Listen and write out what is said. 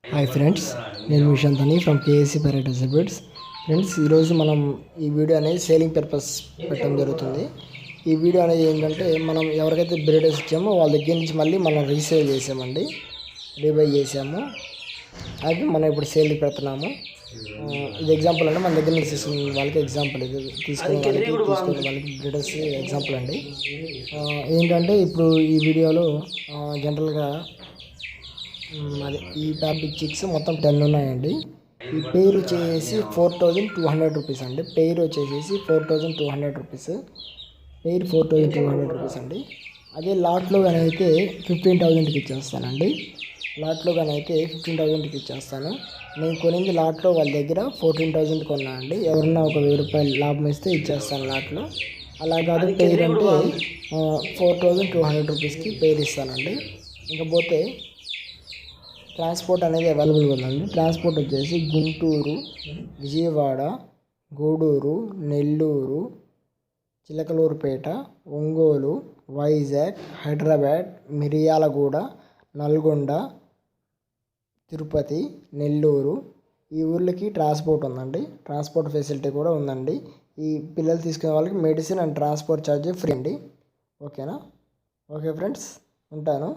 Hi friends, నేను విశాంతని from KSC parrot exhibits. Friends, ఈరోజు మనం ఈ వీడియో అనేది సేలింగ్ పర్పస్ పెట్టడం జరుగుతుంది. ఈ వీడియో అనేది ఏంటంటే మనం ఎవరికైతే బ్రీడర్స్ ఇచ్చామో వాళ్ళ దగ్గర నుంచి మళ్ళీ మనం రీసేల్ చేసామండి, రీబై చేసాము. అది మనం ఇప్పుడు సేల్కి పెడుతున్నాము. ఇది ఎగ్జాంపుల్ అండి, మన దగ్గర నుంచి తీసుకున్న వాళ్ళకి ఎగ్జాంపుల్, ఇది తీసుకునే వాళ్ళకి బ్రీడర్స్ ఎగ్జాంపుల్ అండి. ఏంటంటే ఇప్పుడు ఈ వీడియోలో జనరల్గా అది ఈ టాపిక్ చిక్స్ మొత్తం 10 ఉన్నాయండి. ఈ పేరు వచ్చేసి 4200 రూపీస్ అండి. పేరు వచ్చేసి 4200 రూపీస్, పేరు 4200 రూపీస్ అండి. అదే లాట్లో కానీ అయితే 15,000కి ఇచ్చేస్తానండి. లాట్లో కానీ అయితే 15,000కి ఇచ్చేస్తాను. నేను కొనింది లాట్లో వాళ్ళ దగ్గర 14,000 కొన్నా అండి. ఎవరన్నా ఒక 1000 రూపాయలు లాభం ఇస్తే ఇచ్చేస్తాను లాట్లో. అలా కాదు పేరు అంటే 4200 రూపీస్కి పేరు ఇస్తానండి. ఇంకపోతే ట్రాన్స్పోర్ట్ అనేది అవైలబుల్గా ఉందండి. ట్రాన్స్పోర్ట్ వచ్చేసి గుంటూరు, విజయవాడ, గూడూరు, నెల్లూరు, చిలకలూరుపేట, ఒంగోలు, వైజాగ్, హైదరాబాద్, మిర్యాలగూడ, నల్గొండ, తిరుపతి, నెల్లూరు, ఈ ఊర్లకి ట్రాన్స్పోర్ట్ ఉందండి. ట్రాన్స్పోర్ట్ ఫెసిలిటీ కూడా ఉందండి. ఈ పిల్లలు తీసుకునే వాళ్ళకి medicine and transport charge free అండి. ఓకేనా? ఓకే ఫ్రెండ్స్, ఉంటాను.